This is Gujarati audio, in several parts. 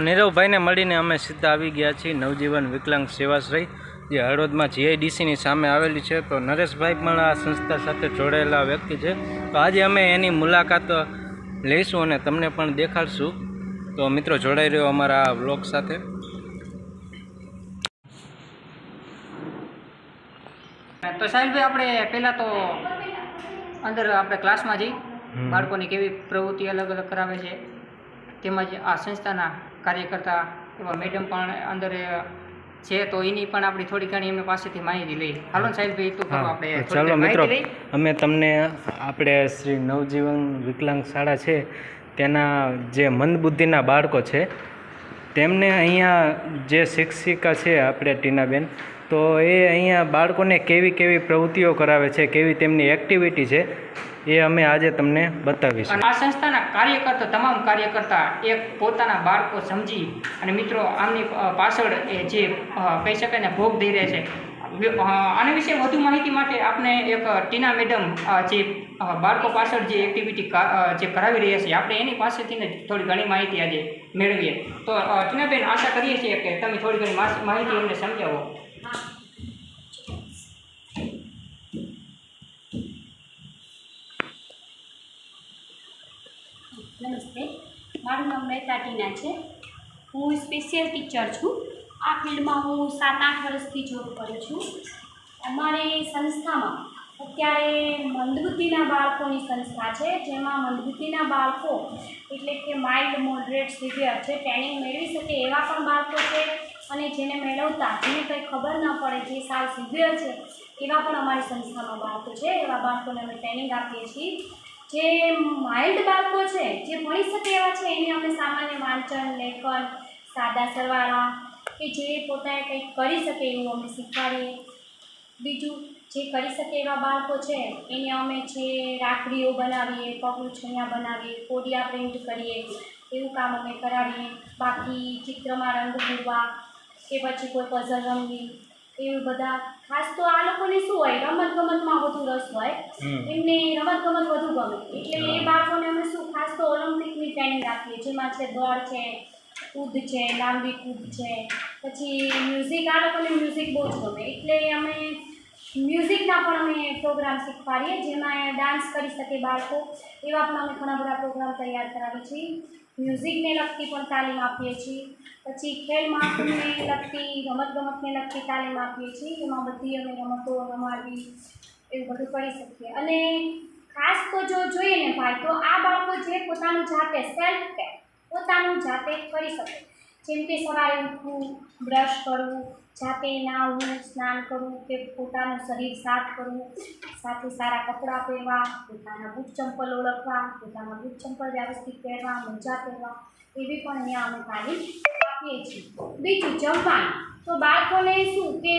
નીરવભાઈને મળીને અમે સીધા આવી ગયા છીએ નવજીવન વિકલાંગ સેવાશ્રય જે હળવદમાં જીઆઈડીસીની સામે આવેલી છે। તો નરેશભાઈ પણ આ સંસ્થા સાથે જોડાયેલા વ્યક્તિ છે। તો આજે અમે એની મુલાકાત લઈશું અને તમને પણ દેખાડશું। તો મિત્રો જોડાઈ રહ્યો અમારા આ વ્લોગ સાથે। તો સાહિલભાઈ આપણે પહેલાં તો અંદર આપણે ક્લાસમાં જઈ બાળકોની કેવી પ્રવૃત્તિ અલગ અલગ કરાવે છે તેમજ આ સંસ્થાના કાર્યકર્તા એવા મેડમ પણ અંદર છે તો એની પણ આપણી થોડી ઘણી એમની પાસેથી માહિતી લઈ। હાલો સાહિલભાઈ તો આપણે ચાલો મિત્રો અમે તમને આપણે શ્રી નવજીવન વિકલાંગ શાળા છે તેના જે મંદબુદ્ધિના બાળકો છે તેમને અહીંયા જે શિક્ષિકા છે આપણે ટીનાબેન તો એ અહીંયા બાળકોને કેવી કેવી પ્રવૃત્તિઓ કરાવે છે, કેવી તેમની એક્ટિવિટી છે એ અમે આજે તમને બતાવીશું। આ સંસ્થાના કાર્યકર્તા તમામ કાર્યકર્તા એક પોતાના બાળકો સમજી અને મિત્રો આમની પાછળ એ જે કહી શકાય ને ભોગ દઈ રહે છે। આના વિશે વધુ માહિતી માટે આપણે એક ટીના મેડમ જે બાળકો પાછળ જે એક્ટિવિટી જે કરાવી રહ્યા છે આપણે એની પાસેથી ને થોડી ઘણી માહિતી આજે મેળવીએ। તો ટીનાબેન આશા કરીએ છીએ કે તમે થોડી ઘણી માહિતી અમને સમજાવો। નમસ્તે, મારું નામ મહેતા ટીના છે। હું સ્પેશિયલ ટીચર છું। આ ફિલ્ડમાં હું 7-8 વર્ષથી જોબ કરું છું। અમારી સંસ્થામાં અત્યારે મંદબુદ્ધિના બાળકોની સંસ્થા છે જેમાં મંદબુદ્ધિના બાળકો એટલે કે માઇલ્ડ મોડરેટ સિવિયર છે ટ્રેનિંગ મેળવી શકે એવા પણ બાળકો છે અને જેને મેળવતા જેને કંઈ ખબર ન પડે જે સાવ સિવિયર છે એવા પણ અમારી સંસ્થામાં બાળકો છે। એવા બાળકોને અમે ટ્રેનિંગ આપીએ છીએ। જે માઇલ્ડ બાળકો છે જે ભણી શકે એવા છે એને અમે સામાન્ય વાંચન લેખન સાદા સરવાળા કે જે પોતાને કંઈક કરી શકે એવું અમે શીખવાડીએ। બીજું જે કરી શકે એવા બાળકો છે એને અમે છે રાખડીઓ બનાવીએ, પગલુછણિયા બનાવીએ, કોડિયા પ્રિન્ટ કરીએ એવું કામ અમે કરાવીએ। બાકી ચિત્રમાં રંગ પૂરવા કે પછી કોઈ પઝલ રમવી એવું બધા। ખાસ તો આ લોકોને શું હોય રમતગમતમાં વધુ રસ હોય, એમને રમતગમત વધુ ગમે એટલે એ બાળકોને અમે શું ખાસ તો ઓલિમ્પિકની ટ્રેનિંગ આપીએ જેમાં છે દોડ છે, કૂદ છે, લાંબી કૂદ છે, પછી મ્યુઝિક આ લોકોને મ્યુઝિક બહુ જ ગમે એટલે અમે મ્યુઝિકના પણ અમે પ્રોગ્રામ શીખવાડીએ જેમાં ડાન્સ કરી શકે બાળકો એવા પણ અમે ઘણા બધા પ્રોગ્રામ તૈયાર કરાવીએ છીએ। મ્યુઝિકને લગતી પણ તાલીમ આપીએ છીએ। પછી ખેલ મહાકુંભને લગતી રમતગમતને લગતી તાલીમ આપીએ છીએ એમાં બધી અમે રમતો રમાડવી એવું બધું કરી શકીએ। અને ખાસ તો જો જોઈએ ને ભાઈ તો આ બાળકો જે પોતાનું જાતે સેલ્ફ કેર પોતાનું જાતે કરી શકે જેમ કે સવારે ઉઠવું, બ્રશ કરવું, જાતે નાહવું, સ્નાન કરવું કે પોતાનું શરીર સાફ કરવું, સાથે સારા કપડાં પહેરવા, પોતાના બૂટ ચંપલ ઓળખવા, પોતાના બૂટ ચંપલ વ્યવસ્થિત પહેરવા, મોજા પહેરવા એવી પણ અહીંયા અમે તાલીમ આપીએ છીએ। બીજું જમવાનું તો બાળકોને શું કે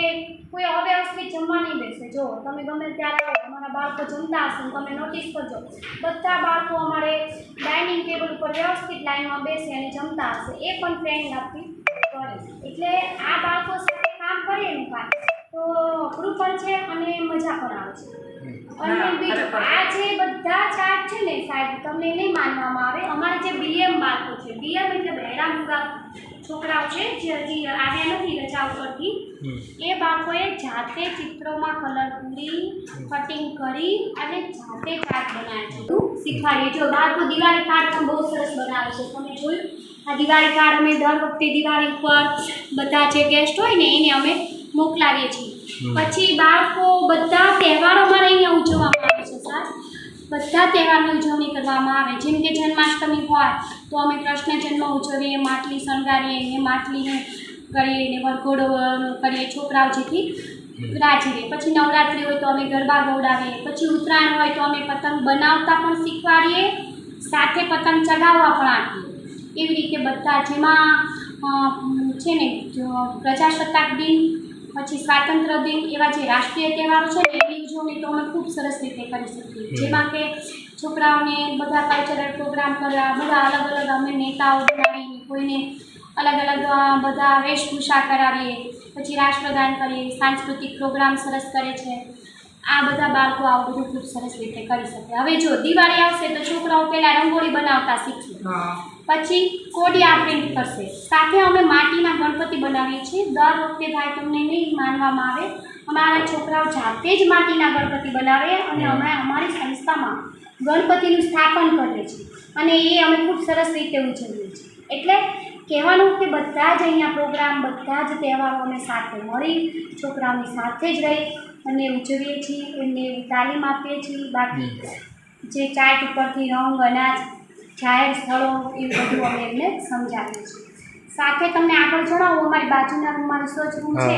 કોઈ અવ્યવસ્થિત જમવા નહીં બેસે। જો તમે ગમે ત્યારે અમારા બાળકો જમતા હશે તમે નોટિસ કરજો બધા બાળકો અમારે ડાઇનિંગ ટેબલ ઉપર વ્યવસ્થિત લાઈનમાં બેસે અને જમતા હશે એ પણ ટ્રેનિંગ આપવી પડે। એટલે આ બાળકો સાથે કામ કરીએ ને ભાઈ તો અઘરું પણ છે અને મજા પણ આવે છે। અને બીજું આ જે બધા ચાર્ટ છે ને સાહેબ તમને નહીં માનવામાં આવે અમારે જે બીએમ બાળકો છે બીએમ એટલે બહેરા મૂગા છોકરાઓ છે જે હજી આવ્યા નથી રજા ઉપરથી એ બાળકોએ જાતે ચિત્રોમાં કલર પૂરી કટિંગ કરી અને જાતે ચાર્ટ બનાવે છે શીખવાડીએ। જો બાળકો દિવાળી કાર્ડ પણ બહુ સરસ બનાવે છે તમે જોયું આ દિવાળી કાર્ડ અમે દર વખતે દિવાળી ઉપર બધા જે ગેસ્ટ હોય ને એને અમે મોકલાવીએ છીએ। પછી બાળકો બધા તહેવારો અમારે અહીંયા ઉજવવામાં આવે છે સર બધા તહેવારની ઉજવણી કરવામાં આવે જેમ કે જન્માષ્ટમી હોય તો અમે કૃષ્ણ જન્મ ઉજવીએ, માટલી શણગારીએ ને માટલીને કરીએ ને વરઘોડો કરીએ છોકરાઓ જેથી રાજી રહે। પછી નવરાત્રિ હોય તો અમે ગરબા ગવડાવીએ, પછી ઉત્તરાયણ હોય તો અમે પતંગ બનાવતા પણ શીખવાડીએ સાથે પતંગ ચગાવવા પણ આપીએ। એવી રીતે બધા જેમાં છે ને પ્રજાસત્તાક દિન પછી સ્વાતંત્ર્ય દિન એવા જે રાષ્ટ્રીય તહેવારો છે ને એની ઉજવણી તો અમે ખૂબ સરસ રીતે કરી શકીએ જેમાં કે છોકરાઓને બધા કલ્ચરલ પ્રોગ્રામ કરવા બધા અલગ અલગ અમે નેતાઓ બનાવીને કોઈને અલગ અલગ બધા વેશભૂષા કરાવીએ, પછી રાષ્ટ્રગાન કરીએ, સાંસ્કૃતિક પ્રોગ્રામ સરસ કરે છે। આ બધા બાળકો આવું બધું ખૂબ સરસ રીતે કરી શકે। હવે જો દિવાળી આવશે તો છોકરાઓ પહેલાં રંગોળી બનાવતા શીખશે, પછી કોડિયા પ્રિન્ટ કરશે. સાથે અમે માટીના ગણપતિ બનાવીએ છીએ. દર વખતે ભાઈ તમને નહીં માનવામાં આવે, અમારા છોકરાઓ જાતે જ માટીના ગણપતિ બનાવે અને અમે અમારી સંસ્થામાં ગણપતિનું સ્થાપન કરીએ છીએ અને એ અમે ખૂબ સરસ રીતે ઉજવીએ છીએ. એટલે કહેવાનું કે બધા જ અહીંયા પ્રોગ્રામ, બધા જ તહેવારો અમે સાથે મળી છોકરાઓની સાથે જ રહી અને ઉજવીએ છીએ, એમને તાલીમ આપીએ છીએ. બાકી જે ચાર્ટ ઉપરથી રંગ, અનાજ, જાહેર સ્થળો એ બધું અમે એમને સમજાવીએ છીએ. સાથે તમને આગળ જણાવું, અમારી બાજુના રૂમમાં રિસર્ચ રૂમ છે,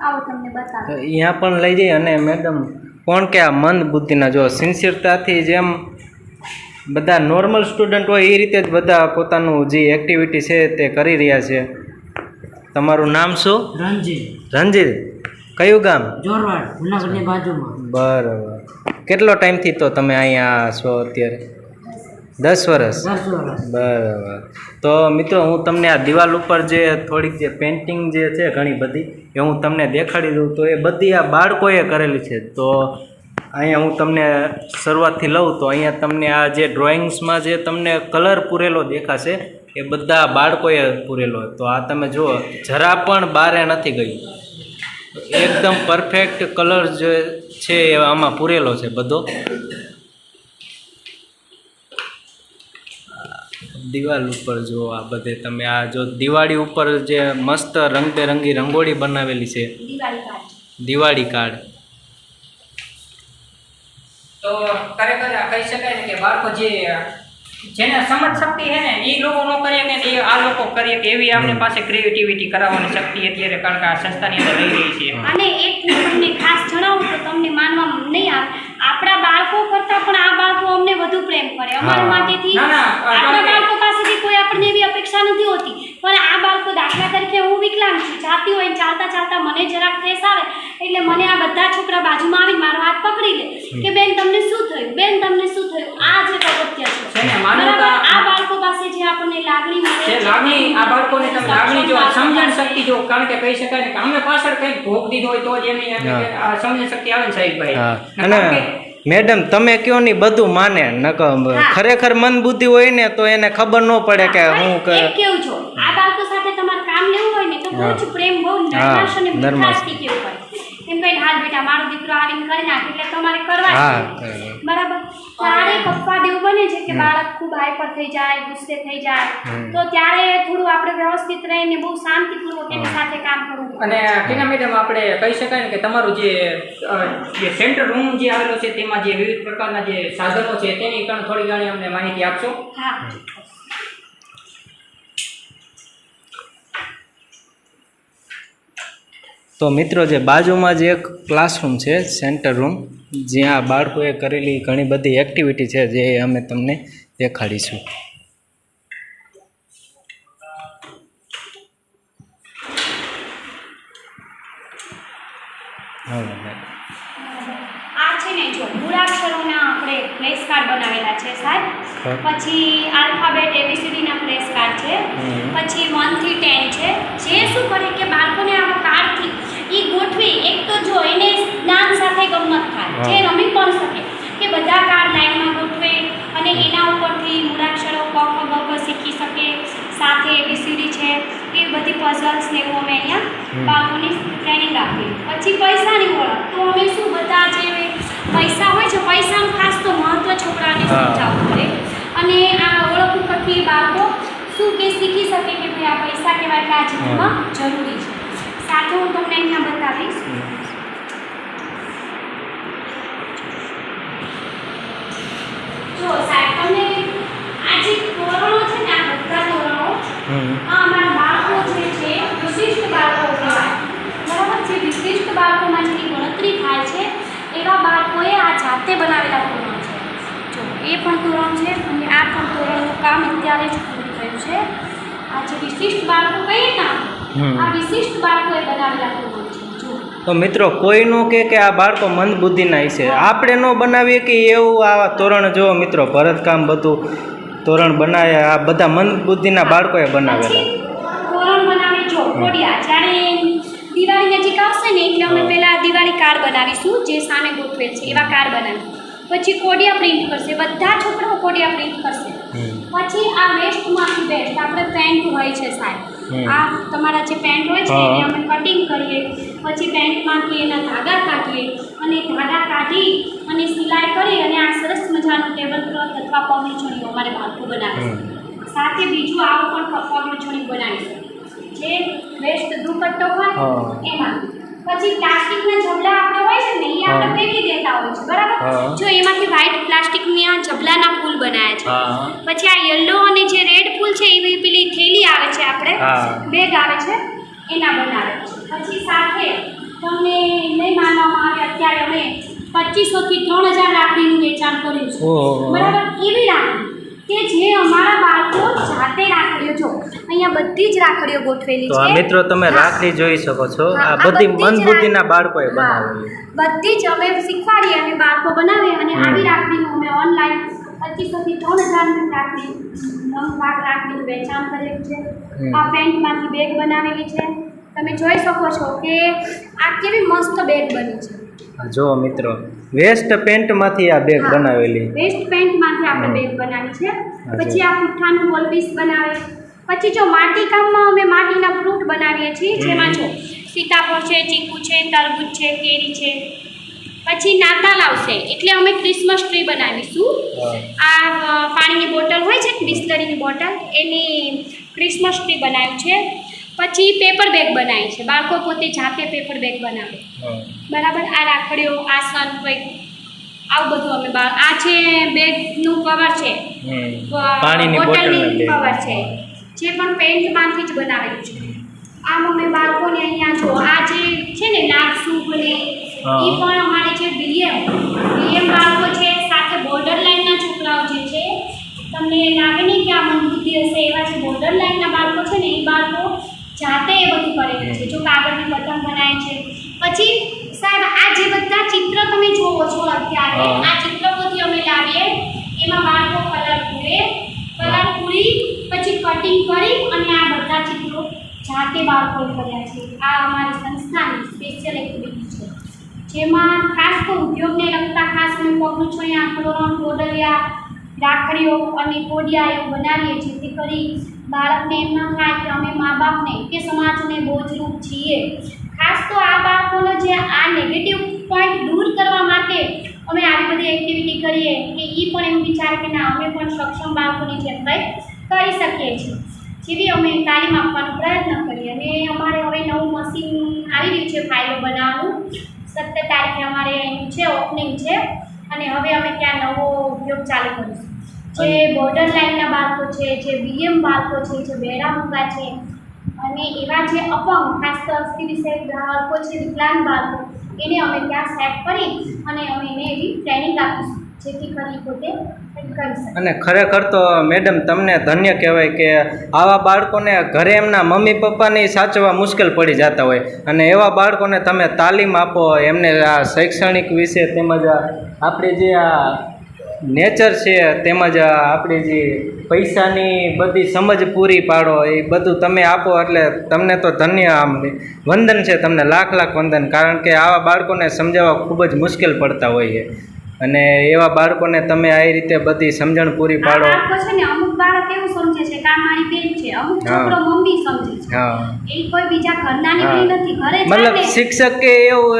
આવો તમને બતાવો. અહીંયા પણ લઈ જઈએ. અને મેડમ કોણ કે આ મંદ બુદ્ધિના જો સિન્સિયરતાથી જેમ બધા નોર્મલ સ્ટુડન્ટ હોય એ રીતે જ બધા પોતાનું જે એક્ટિવિટી છે તે કરી રહ્યા છે. તમારું નામ શું? રંજીત. કયું ગામ? જોરવાડ, જૂનાગઢની બાજુમાં. બરાબર. કેટલો ટાઈમથી તો તમે અહીંયા છો અત્યારે? 10 વર્ષ. બરાબર. તો મિત્રો હું તમને આ દિવાલ ઉપર જે થોડીક જે પેઇન્ટિંગ જે છે ઘણી બધી એ હું તમને દેખાડી દઉં. તો એ બધી આ બાળકોએ કરેલી છે. તો અહીંયા હું તમને શરૂઆતથી લઉં તો અહીંયા તમને આ જે ડ્રોઈંગ્સમાં જે તમને કલર પૂરેલો દેખાશે એ બધા બાળકોએ પૂરેલો. તો આ તમે જુઓ, જરા પણ બારે નથી ગયું, એકદમ પરફેક્ટ કલર જે છે એ આમાં પૂરેલો છે બધો. દિવાલ ઉપર જો આ બધે તમે આ જો દિવાળી ઉપર જે મસ્ત રંગબેરંગી રંગોળી બનાવેલી છે, દિવાળી કાર્ડ. તો ખરેખર કહી શકાય ને કે બાળકો જેને સમજ શક્તિ છે ને એ લોકો ન કરીએ કે એ આ લોકો કરીએ કે એવી આપણી પાસે ક્રિએટિવિટી કરાવવાની શક્તિ અત્યારે કારણ કે આ સંસ્થાની અંદર રહી રહી છે. અને એક તમને ખાસ જણાવું તો તમને માનવામાં નહીં આવે, આપણા બાળકો કરતાં પણ આ બાળકો અમને વધુ પ્રેમ કરે અમારા માટેથી. આપણા બાળકો પાસેથી કોઈ આપણને એવી અપેક્ષા નથી હોતી, પણ આ બાળકો દાખલા તરીકે હું વિકલાંગ છું, જાતી હોય ચાલતા ચાલતા મને જરાક ઠેસ આવે એટલે મને આ બધા છોકરા બાજુમાં આવી મારો હાથ પકડી લે કે બેન તમને શું થયું, બેન તમને શું થયું. આ જે અગત્ય છે આ બાળકો પાસે જે આપણને લાગણી મળે છે, લાગણી આ બાળકોને તમે લાગણી જો સમજણ શક્તિ જો કારણ કે કહી શકાય કે અમે પાછળ કંઈક ભોગ દીધો હોય તો જ એમની સમજણ શક્તિ આવે ને સાહેબભાઈ. અને મેડમ તમે કયો ની બધું માને, ખરેખર મન બુદ્ધિ હોય ને તો એને ખબર ન પડે કે હું કેવું છો. આ બાળકો સાથે તમારે કામ લેવું હોય ને તો બહુ જ પ્રેમ, બહુ નરમાશ અને મીઠાશથી કેવું પડે. એમ કહીને હાલ બેટા મારો દીકરો આવીને કરી નાખે એટલે તમારે કરવા જ બરાબર. ત્યારે પપ્પા દેવું બને છે કે બાળક ખૂબ હાઈપર થઈ જાય, ગુસ્સે થઈ જાય, તો ત્યારે થોડું આપણે વ્યવસ્થિત રહીને બહુ શાંતિપૂર્વક એની સાથે કામ કરવું. અને ટીના મેડમ આપણે કહી શકાય ને કે તમારું જે સેન્ટર રૂમ જે આવેલો છે તેમાં જે વિવિધ પ્રકારના જે સાધનો છે તેની પણ થોડી ઘણી અમને માહિતી આપશો. હા. તો મિત્રો જે બાજુમાં જે એક ક્લાસરૂમ છે, સેન્ટર રૂમ, જ્યાં બાળકોએ કરેલી ઘણી બધી એક્ટિવિટી છે જે અમે તમને દેખાડીશું. આ છે ને જો મૂળાક્ષરોના આપણે ફ્લેશ કાર્ડ બનાવેલા છે સાહેબ, પછી આલ્ફાબેટ ABCDના ફ્લેશ કાર્ડ છે, પછી 1 થી 10 છે. જે શું કરે કે બાળકોને આવા કાર્ડથી એ ગોઠવી, એક તો જો એને જ્ઞાન સાથે ગમત થાય, જે રમી પણ શકે કે બધા કાર્ડ લાઈનમાં ગોઠવે અને એના ઉપરથી મૂળાક્ષરો ક ખ ગ ઘ શીખી શકે. સાથે ABCD છે એ બધી પઝલ્સ ને એવું અમે અહીંયા બાળકોને ટ્રેનિંગ આપીએ. પછી પૈસાની ઓળખ, તો અમે શું બધા જે પૈસા હોય છે પૈસાનું ખાસ તો મહત્ત્વ છોકરાને સમજાવવું પડે અને આ ઓળખ ઉપરથી બાળકો શું કે શીખી શકે કે ભાઈ આ પૈસા કહેવાય કે આ જીવનમાં જરૂરી છે. સાથે હું તમને અહીંયા બતાવીશ. જો સાહેબ તમને આ જે ધોરણો છે ને આ બધા ધોરણો આ અમારા બાળકો જે છે વિશિષ્ટ બાળકો કહેવાય બરાબર. જે વિશિષ્ટ બાળકોમાં જેની ગણતરી થાય છે એવા બાળકોએ આ જાતે બનાવેલા ધોરણ છે. જો એ પણ ધોરણ છે અને આ પણ ધોરણનું કામ અત્યારે જ પૂરું થયું છે. આ જે વિશિષ્ટ બાળકો કહીએ ને આ વિશિષ્ટ બાળકોએ બનાવેલા ધોરણ છે. તો મિત્રો કોઈનું કે આ બાળકો મંદ બુદ્ધિના છે, આપણે ન બનાવીએ કે એવું આ તોરણ જો મિત્રો ભરતકામ બધું તોરણ બનાવે આ બધા મંદ બુદ્ધિના બાળકોએ બનાવેલા. તોરણ બનાવે જો કોડિયા, જ્યારે દિવાળી નજીક આવશે ને એટલે અમે પહેલાં દિવાળી કાર્ડ બનાવીશું જે સામે ગોઠવેલ છે એવા કાર્ડ બનાવીશું. પછી કોડિયા પ્રિન્ટ કરશે, બધા છોકરાઓ કોડિયા પ્રિન્ટ કરશે. પછી આ વેસ્ટમાંથી બેસ્ટ આપણે પેન્ટ હોય છે સાહેબ, હમ. આ તમારા જે પેન્ટ હોય છે હા. એને અમે કટિંગ કરીએ, પછી પેન્ટમાંથી એના ધાગા કાઢીએ અને ધાગા કાઢી અને સિલાઈ કરી અને આ સરસ મજાનું ટેબલ ક્લોથ અથવા પગલૂછણીઓ અમારે બાળકો બનાવે છે. સાથે બીજું આવું પણ પગલૂછણી બનાવી છે જે વેસ્ટ દુપટ્ટો હોય હા. એમાં. પછી પ્લાસ્ટિકના ઝબલા આપણે હોય છે ને એ આપણે હા. ફેંકી દેતા હોય છે, બરાબર? હા. જો એમાંથી વ્હાઈટ પ્લાસ્ટિકના ઝબલાના ફૂલ બનાવ્યા છે. હા પછી આ યલો અને જે રેડ ફૂલ છે એવી પેલી થેલી આવે છે, આપણે હા. બેગ આવે છે એના બનાવે છે. પછી સાથે તમને નહીં માનવામાં આવે અત્યારે અમે 2500 થી 3000 રાખડીનું વેચાણ કર્યું છે, ઓહો. બરાબર? એવી રાખડી કે જે અમારા બાળકો જાતે રાખડીઓ, જો અહીંયા બધી જ રાખડીઓ ગોઠવેલી તો આ છે. મિત્રો તમે હા. રાખડી જોઈ શકો છો, હા, આ બધી બધી જ મંદબુદ્ધિના બાળકોએ હા. બનાવેલી. બધી જ અમે શીખવાડીએ અને બાળકો બનાવે અને હમ. આવી રાખડીનું અમે ઓનલાઈન 2500 થી 3000 રાખડી ભાગ રાખડીનું વેચાણ કરેલું છે. હમ. આ પેન્ટમાંથી બેગ બનાવેલી છે. તમે જોઈ શકો છો કે આ કેવી મસ્ત બેગ બની છે. આ જુઓ મિત્રો, વેસ્ટ પેન્ટમાંથી આ બેગ હા. બનાવેલી. વેસ્ટ પેન્ટમાંથી આપણે હમ. બેગ બનાવી છે. હા, પછી જો. આ પુઠ્ઠાનું વોલ પીસ બનાવે. પછી જો માટી કામમાં અમે માટીના ફ્રૂટ બનાવીએ છીએ, હમ. જેમાં જો સીતાફળ છે, ચીકુ છે, તરબૂચ છે, કેરી છે. પછી નાતાલ આવશે એટલે અમે ક્રિસમસ ટ્રી બનાવીશું. આ પાણીની બોટલ હોય છે ને, બિસ્લરીની બોટલ, એની ક્રિસમસ ટ્રી બનાવ્યું છે. પછી પેપર બેગ બનાવી છે, બાળકો પોતે જાતે પેપર બેગ બનાવે, બરાબર? આ રાખડીઓ, આસન, કંઈક આવું બધું અમે આ છે બેગનું કવર છે, પાણીની બોટલની બોટલનું કવર છે, જે પણ પેન્ટમાંથી જ બનાવેલું છે. આમ અમે બાળકોને અહીંયા જો આ જે છે ને નાક સૂપ ને હા. એ પણ અમારે જે બીએમ બાળકો છે, સાથે બોર્ડર લાઇનના છોકરાઓ જે છે, તમને લાગે નહીં કે આ મનબુદ્ધિ હશે, એવા જે બોર્ડર લાઇનના બાળકો છે ને એ બાળકો જાતે એ બધું કરેલું છે. જો કાગળની પતંગ બનાવે છે. પછી સાહેબ આ જે બધા ચિત્ર તમે જોવો છો અત્યારે, હા. આ ચિત્રપોથી અમે લાવીએ, એમાં બાળકો કલર પૂરી પછી કટિંગ કરી અને આ બધા ચિત્રો જાતે બાળકોએ કર્યા છે. આ અમારી સંસ્થાની સ્પેશિયલ એક્ટિવિટી છે, જેમાં ખાસ તો ઉદ્યોગને લગતા ખાસ અમે પગલૂછણિયા, તોરણ, ટોડલિયા, રાખડીઓ અને કોડિયા એવું બનાવીએ, જેથી કરી બાળકને એમ ન થાય કે અમે મા બાપને કે સમાજને બોજરૂપ છીએ. ખાસ તો આ બાળકોનો જે આ નેગેટિવ પોઈન્ટ દૂર કરવા માટે અમે આવી બધી એક્ટિવિટી કરીએ કે એ પણ એવું વિચારે કે ના, અમે પણ સક્ષમ બાળકોની જેમ કંઈક કરી શકીએ છીએ. જેવી અમે તાલીમ આપવાનો પ્રયત્ન કરીએ. અને અમારે હવે નવું મશીન આવી રહ્યું છે ફાઇલો બનાવવાનું. 17 તારીખે અમારે એનું છે ઓપનિંગ છે અને હવે અમે ત્યાં નવો ઉદ્યોગ ચાલુ કરીશું. જે બોર્ડર લાઇનના બાળકો છે, જે બીએમ બાળકો છે, જે બેડામૂગા છે અને એવા જે અપંગ, ખાસ તો અસ્થિ વિષયક બાળકો છે, વિકલાંગ બાળકો, એને અમે ત્યાં સેટ કરી અને અમે એને એવી ટ્રેનિંગ આપીશું, જેથી કરી પોતે કંઈક કરી શકે. અને ખરેખર તો મેડમ તમને ધન્ય કહેવાય કે આવા બાળકોને ઘરે એમના મમ્મી પપ્પાની સાચવવા મુશ્કેલ પડી જતા હોય, અને એવા બાળકોને તમે તાલીમ આપો, એમને આ શૈક્ષણિક વિશે તેમજ આપણી જે આ નેચર છે, તેમજ આપણી જે પૈસાની બધી સમજ પૂરી પાડો, એ બધું તમે આપો, એટલે તમને તો ધન્ય, આમ વંદન છે તમને, લાખ લાખ વંદન. કારણ કે આવા બાળકોને સમજાવવા ખૂબ જ મુશ્કેલ પડતા હોય છે, અને એવા બાળકોને તમે આ રીતે બધી સમજણ પૂરી આ પાડો. બાળકો છે ને, અમુક બાળક એવું સમજે છે કે આ મારી બેન છે, અમુક છોકરો મમ્મી સમજે છે. હા, એ કોઈ બીજા ઘરના નીકળી નથી, ઘરે જાય મતલબ ને, શિક્ષક કે એવું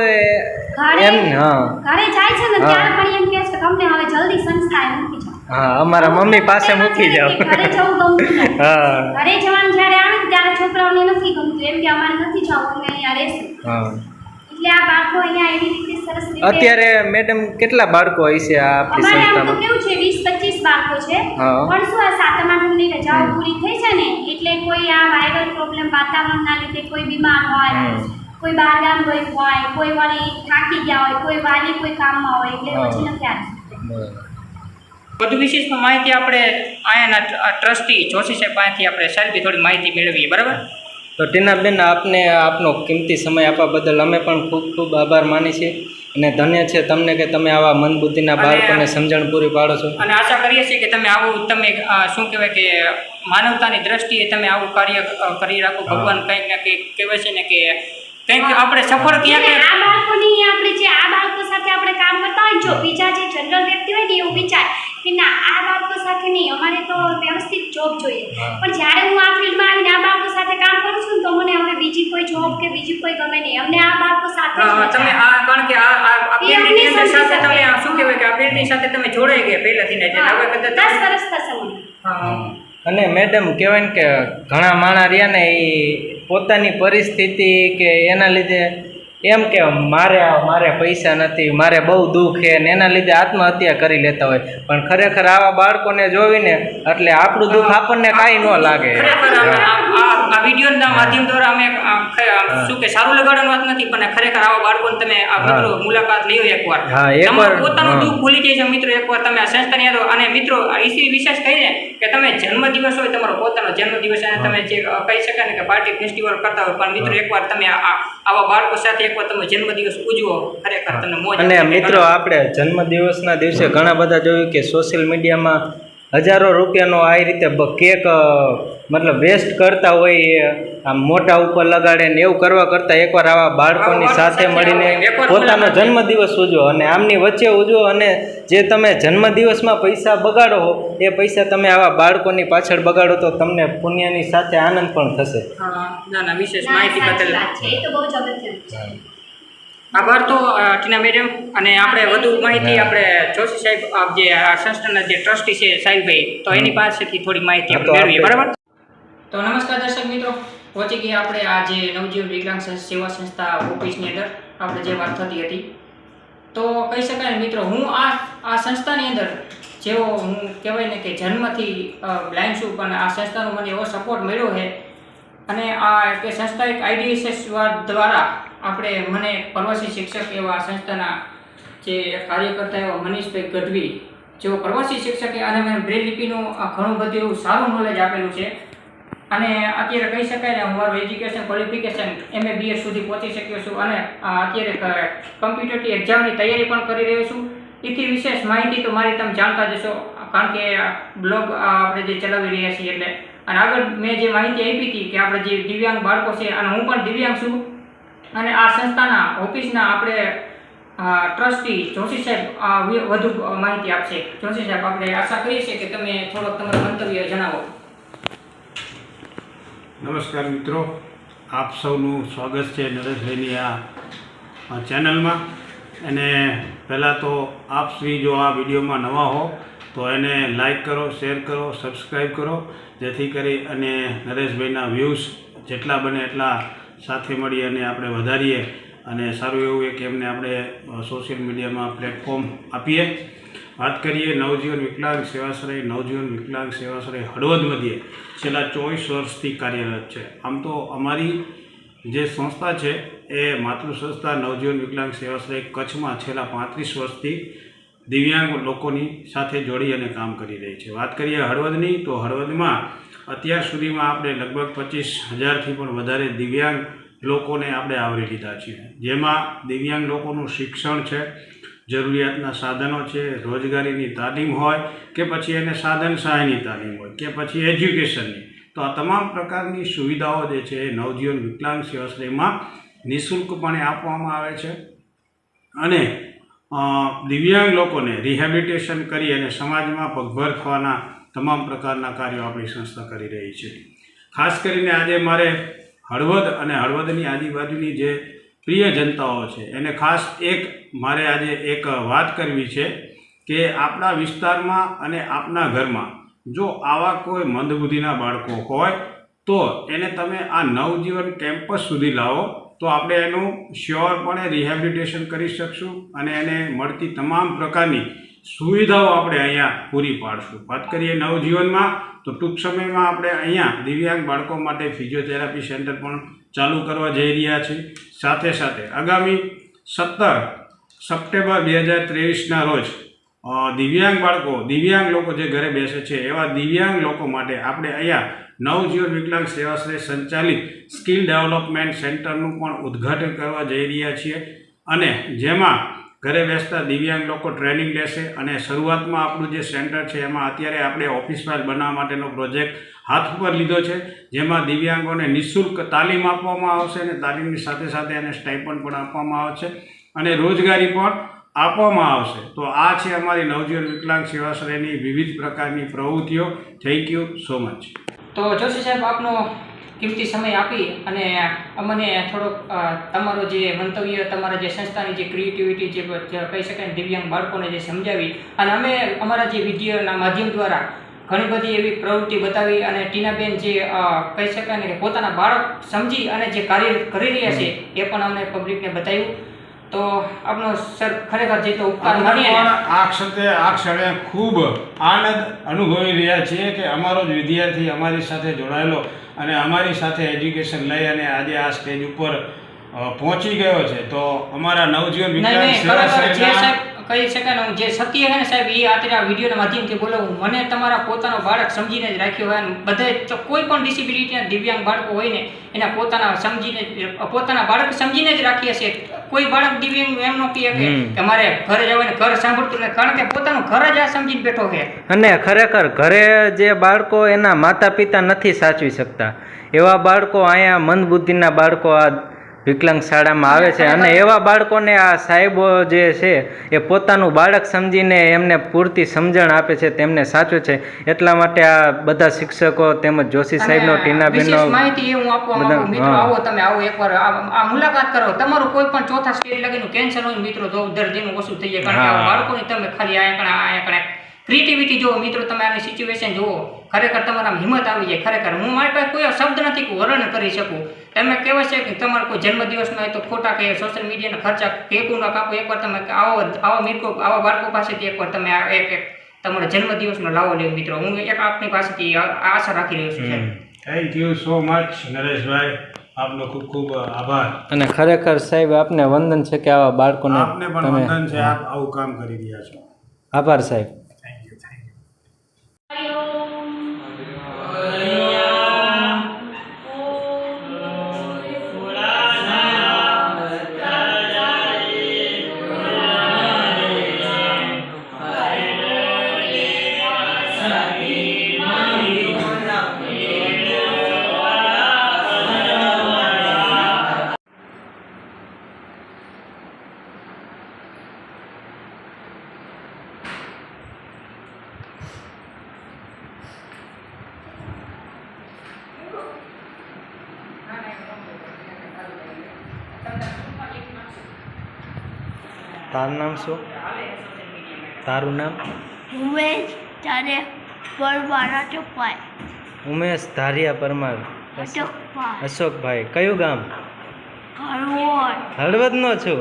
એમ. હા ઘરે જાય છે ને હા. ત્યારે પણ એમ કહે છે કે અમને હવે જલ્દી સંસ્થાએ મૂકી જાઓ. હા, અમારા મમ્મી પાસે મૂકી જાઓ. ઘરે જવું ગમતું નથી. હા ઘરે જવાનું જ્યારે આવે ને ત્યારે છોકરાઓને નથી ગમતું, એમ કે અમારે નથી જવું, અમે અહીંયા રહેશું. હા. એટલે આ બાળકો અહીંયા એવી રીતે સરસ રીતે અત્યારે મેડમ કેટલા બાળકો હોય છે આ આપણી અમારે આમ તો સંસ્થામાં? કેવું છે 20-25 બાળકો છે. હા. પણ શું આ 7મા આઠમની રજાઓ પૂરી થઈ છે ને, એટલે કોઈ આ વાયરલ પ્રોબ્લેમ વાતાવરણના લીધે કોઈ બીમાર હોય, કોઈ બહારગામ ગયું હોય, કોઈ વળી થાકી ગયા હોય, કોઈ વાલી કોઈ કામમાં હોય, એટલે હા. પછી નથી આવી. વધુ વિશેષમાં માહિતી આપણે અહીંયાના ટ્રસ્ટી જોશી સાહેબ પાસેથી આપણે સાહેબી થોડી માહિતી મેળવીએ, બરાબર? તો ટીનાબેન, આપને આપનો કિંમતી સમય આપવા બદલ અમે પણ ખૂબ ખૂબ આભાર માની છીએ, અને ધન્ય છે તમને કે તમે આવા મંદબુદ્ધિના બાળકોને સમજણ પૂરી પાડો છો. અને આશા કરીએ છીએ કે તમે આવું શું કહેવાય કે માનવતાની દ્રષ્ટિએ તમે આવું કાર્ય કરી રાખો. ભગવાન કંઈક ને કંઈક કહેવાય છે ને કે કંઈક આપણે સફળ એટલે ક્યાંક આ બાળકોની આપણે જે આ બાળકો સાથે આપણે કામ કરતા હોય, જો બીજા જે જનરલ વ્યક્તિ હોય ને એવું વિચાર કે ના આ બાળકો સાથે નહીં, અમારે તો વ્યવસ્થિત જોબ જોઈએ. પણ જ્યારે હું આ ફિલ્ડમાં આવીને આ બાળકો સાથે કામ કરું છું ને તો મને હવે બીજી કોઈ જોબ કે બીજી કોઈ ગમે નહીં. અમને આ બાળકો સાથે જ મજા તમે આવે. કારણ કે આ એ અમને ફિલ્ડની સમજી સાથે તમે શકે. શું કહેવાય કે આ ફિલ્ડની સાથે તમે જોડાઈ ગયા પહેલાથી ને હા, હવે 10 કદાચ વર્ષ થશે મને. હા. અને મેડમ કહેવાય ને કે ઘણા માણસ રહ્યા ને એ પોતાની પરિસ્થિતિ કે એના લીધે એમ કે મારે પૈસા નથી, મારે બહુ દુઃખ છે ને એના લીધે આત્મહત્યા કરી લેતા હોય. પણ ખરેખર આવા બાળકોને જોવીને એટલે આપણું દુઃખ આપણને કાંઈ ન લાગે. ખરેખર આ વિડીયોના માધ્યમ દ્વારા અમે શું કે સારું લગાડવાનું વાત નથી, પણ ખરેખર આવા બાળકોને તમે આ મિત્રો મુલાકાત લ્યો એકવાર. હા, એકવાર. તમારું પોતાનું હા. દુઃખ ભૂલી જાય છે મિત્રો એકવાર તમે આ સંસ્થાની આવો. અને મિત્રો ઈસી વિશેષ કહીને કે તમે જન્મદિવસ હોય તમારો પોતાનો જન્મદિવસ અને તમે જે કહી શકાય ને કે પાર્ટી ફેસ્ટિવલ કરતા હોય, પણ મિત્રો એકવાર તમે આવા બાળકો સાથે એકવાર તમે જન્મદિવસ ઉજવો, ખરેખર તમને મોજ અને આવશે. મિત્રો આપણે જન્મદિવસના દિવસે ઘણા બધા જોયું કે સોશિયલ મીડિયામાં હજારો રૂપિયાનો આ રીતે કેક મતલબ વેસ્ટ કરતા હોય, આમ મોટા ઉપર લગાડે ને એવું કરવા કરતાં એકવાર આવા બાળકોની સાથે મળીને પોતાનો જન્મદિવસ ઉજવો અને આમની વચ્ચે ઉજવો. અને જે તમે જન્મદિવસમાં પૈસા બગાડો એ પૈસા તમે આવા બાળકોની પાછળ બગાડો તો તમને પુણ્યની સાથે આનંદ પણ થશે. હા, ના વિશેષ ના, માહિતી સાચી બદલ વાત છે. એ તો બહુ જ અગત્યનું છે. આભાર તો ટીના મેડમ. અને આપણે વધુ માહિતી આપણે જોશી સાહેબ જે આ સંસ્થાના જે ટ્રસ્ટી છે સાહેબભાઈ, તો એની પાસેથી થોડી માહિતી આપણે મેળવીએ. બરાબર. તો નમસ્કાર દર્શક મિત્રો, પહોંચી ગયા આપણે આ જે નવજીવન વિકલાંગ સેવા સંસ્થા ઓફિસની અંદર આપણે જે વાત થતી હતી. તો કહી શકાય ને મિત્રો, હું આ સંસ્થાની અંદર જેવો હું કહેવાય ને કે જન્મથી બ્લાઇન્ડ છું, પણ આ સંસ્થાનો મને એવો સપોર્ટ મળ્યો છે. અને આ કે સંસ્થા એક IDSS દ્વારા આપણે મને પ્રવાસી શિક્ષક એવા સંસ્થાના જે કાર્યકર્તા એવા મનીષભાઈ ગઢવી જેઓ પ્રવાસી શિક્ષકે અને મને બ્રેલ લિપિનું ઘણું બધું એવું સારું નોલેજ આપેલું છે. અને અત્યારે કહી શકાય ને હું મારું એજ્યુકેશન ક્વોલિફિકેશન MA BS સુધી પહોંચી શક્યો છું. અને અત્યારે કોમ્પિટિટિવ એક્ઝામની તૈયારી પણ કરી રહ્યો છું. એથી વિશેષ માહિતી તો મારી તમે જાણતા જશો, કારણ કે બ્લોગ આપણે જે ચલાવી રહ્યા છીએ એટલે. અને આગળ મેં જે માહિતી આપી હતી કે આપણે જે દિવ્યાંગ બાળકો છે, અને હું પણ દિવ્યાંગ છું, અને આ સંસ્થાના ઓફિસના આપણે ટ્રસ્ટી જોશી સાહેબ વધુ માહિતી આપશે. જોશી સાહેબ, આપણે આશા કરીએ છીએ કે તમે થોડોક તમારું મંતવ્ય જણાવો. નમસ્કાર મિત્રો, આપ સૌનું સ્વાગત છે નરેશભાઈની આ ચેનલમાં. અને પહેલાં તો આપ શ્રી જો આ વિડીયોમાં નવા હો તો એને લાઈક કરો, શેર કરો, સબસ્ક્રાઈબ કરો, જેથી કરી અને નરેશભાઈના વ્યૂઝ જેટલા બને એટલા સાથે મળી અને આપણે વધારીએ અને સારું એવું એક એમને આપણે સોશિયલ મીડિયામાં પ્લેટફોર્મ આપીએ. વાત કરીએ નવજીવન વિકલાંગ સેવાશ્રય. નવજીવન વિકલાંગ સેવાશ્રય હળવદ મધ્યે છેલ્લા 24 વર્ષથી કાર્યરત છે. આમ તો અમારી જે સંસ્થા છે એ માતૃ સંસ્થા નવજીવન વિકલાંગ સેવાશ્રય કચ્છમાં છેલ્લા 35 વર્ષથી દિવ્યાંગ લોકોની સાથે જોડી અને કામ કરી રહી છે. વાત કરીએ હળવદની, તો હળવદમાં અત્યાર સુધીમાં આપણે લગભગ 25,000થી પણ વધારે દિવ્યાંગ લોકોને આપણે આવરી લીધા છીએ. જેમાં દિવ્યાંગ લોકોનું શિક્ષણ છે, જરૂરિયાતના સાધનો છે, રોજગારીની તાલીમ હોય કે પછી એને સાધન સહાયની તાલીમ હોય કે પછી એજ્યુકેશનની, તો આ તમામ પ્રકારની સુવિધાઓ જે છે એ નવજીવન વિકલાંગ સેવાશ્રયમાં નિઃશુલ્કપણે આપવામાં આવે છે. અને દિવ્યાંગ લોકોને રિહેબિલિટેશન કરી અને સમાજમાં પગભર થવાના તમામ પ્રકારના કાર્યો આપણી સંસ્થા કરી રહી છે. ખાસ કરીને આજે મારે હળવદ અને હળવદની આજુબાજુની જે પ્રિય જનતાઓ છે એને ખાસ મારે આજે એક વાત કરવી છે કે આપણા વિસ્તારમાં અને આપણા ઘરમાં જો આવા કોઈ મંદબુદ્ધિના બાળકો હોય તો એને તમે આ નવજીવન કેમ્પસ સુધી લાવો તો આપણે એનું શ્યોરપણે રિહેબિલિટેશન કરી શકશું અને એને મળતી તમામ પ્રકારની સુવિધાઓ આપણે અહીંયા પૂરી પાડશું. વાત કરીએ નવજીવનમાં, તો ટૂંક સમયમાં આપણે અહીંયા દિવ્યાંગ બાળકો માટે ફિઝિયોથેરાપી સેન્ટર પણ ચાલુ કરવા જઈ રહ્યા છીએ. સાથે સાથે આગામી 17 સપ્ટેમ્બર 2023ના રોજ દિવ્યાંગ લોકો જે ઘરે બેસે છે એવા દિવ્યાંગ લોકો માટે આપણે અહીંયા નવજીવન વિકલાંગ સેવાશ્રય સંચાલિત સ્કિલ ડેવલપમેન્ટ સેન્ટરનું પણ ઉદ્ઘાટન કરવા જઈ રહ્યા છીએ. અને જેમાં ઘરે બેસતા દિવ્યાંગ લોકો ટ્રેનિંગ લેશે અને શરૂઆતમાં આપણું જે સેન્ટર છે એમાં અત્યારે આપણે ઓફિસ ફાઇલ બનાવવા માટેનો પ્રોજેક્ટ હાથ ઉપર લીધો છે, જેમાં દિવ્યાંગોને નિઃશુલ્ક તાલીમ આપવામાં આવશે અને તાલીમની સાથે સાથે એને સ્ટાઇપન્ડ પણ આપવામાં આવશે અને રોજગારી પણ આપવામાં આવશે. તો આ છે અમારી નવજીવન વિકલાંગ સેવાશ્રયની વિવિધ પ્રકારની પ્રવૃત્તિઓ. Thank you so much. તો જોશી સાહેબ, આપનો કિંમતી સમય આપી અને અમને થોડોક તમારો જે મંતવ્ય, તમારા જે સંસ્થાની જે ક્રિએટિવિટી, જે કહી શકાય દિવ્યાંગ બાળકોને જે સમજાવી, અને અમે અમારા જે વિડીયોના માધ્યમ દ્વારા ઘણી બધી એવી પ્રવૃત્તિ બતાવી અને ટીનાબેન જે કહી શકાય ને કે પોતાના બાળક સમજી અને જે કાર્ય કરી રહ્યા છે એ પણ અમને પબ્લિકને બતાવ્યું. તો આપનો સર ખરેખર જે તો ઉપકાર માનીએ આ ક્ષણે ખૂબ આનંદ અનુભવી રહ્યા છીએ કે અમારો જ વિદ્યાર્થી અમારી સાથે જોડાયેલો અને અમારી સાથે એજ્યુકેશન લઈ અને આજે આ સ્ટેજ ઉપર પહોંચી ગયો છે. તો અમારા નવજીવન વિકલાંગ સેવાશ્રયના કહી શકાય ને જે સત્ય છે ને સાહેબ, એ અત્યારે આ વિડીયોના માધ્યમથી બોલાવું. મને તમારા પોતાનો બાળક સમજીને જ રાખ્યો હોય. બધા કોઈ પણ ડિસેબિલિટીના દિવ્યાંગ બાળકો હોય ને એના પોતાના બાળક સમજીને જ રાખીએ છીએ. કોઈ બાળક દિવ્યાંગ એમ ન કહે કે મારે ઘરે જવાને ઘર સાંભળતું નથી, કારણ કે પોતાનું ઘર જ આ સમજીને બેઠો છે. અને ખરેખર ઘરે જે બાળકો એના માતા પિતા નથી સાચવી શકતા, એવા બાળકો અહીંયા મંદબુદ્ધિના બાળકો આ વિકલાંગ શાળામાં આવે છે અને એવા બાળકોને આ સાહેબો જે છે એ પોતાનું બાળક સમજીને એમને પૂરતી સમજણ આપે છે, તેમને સાચવે છે. એટલા માટે આ બધા શિક્ષકો તેમજ જોશી સાહેબનો, ટીનાબેનનો માહિતી હું આપવા માંગુ. મિત્રો આવો, તમે આવો એકવાર આ મુલાકાત કરો. તમારું કોઈ પણ ચોથા સ્ટેજ લગીનું કેન્સર હોય મિત્રો તો દર્દીનું ઓછું થઈ જાય, કારણ કે આ બાળકોની તમે ખાલી આ ક્રિએટિવિટી જુઓ મિત્રો, તમે આની સિચ્યુએશન જુઓ, ખરેખર તમારા હિંમત આવી જાય. ખરેખર હું મારી પાસે કોઈ શબ્દ નથી કે વર્ણન કરી શકું. તમે કહેવાય છે કે તમારે કોઈ જન્મદિવસમાં હોય તો ખોટા કે સોશિયલ મીડિયાના ખર્ચા કેકું ના કાપો, એકવાર તમે આવા બાળકો પાસેથી એકવાર તમે એક તમારા જન્મદિવસનો લાવો લેવો મિત્રો. હું એક આપની પાસેથી આશા રાખી રહ્યો છું. Thank you so much Nareshbhai, આપનો ખૂબ ખૂબ આભાર. અને ખરેખર સાહેબ આપને વંદન છે કે આવા બાળકોને આપને પણ વંદન છે, આપ આવું કામ કરી રહ્યા છો. આભાર સાહેબ. તારું નામ શું? તારું નામ? ઉમેશ ધારિયા પરમાર અશોકભાઈ. ઉમેશ ધારિયા પરમાર અશોકભાઈ. કયું ગામ? હળવદનો છું.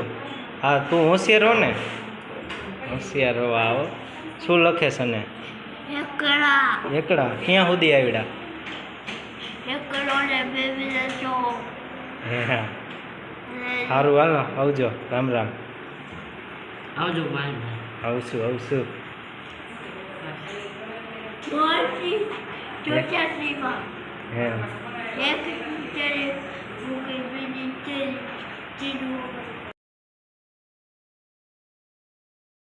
હા, તું હોશિયાર હો ને? હોશિયાર હો. આવો. શું લખે છે ને? એકડા. ક્યાં સુધી આવડા? હા, સારું, હાલો આવજો. રામ રામ. આવજો ભાઈ. આવશું આવશું. ચોર્યાસીમાં હે એક મૂકી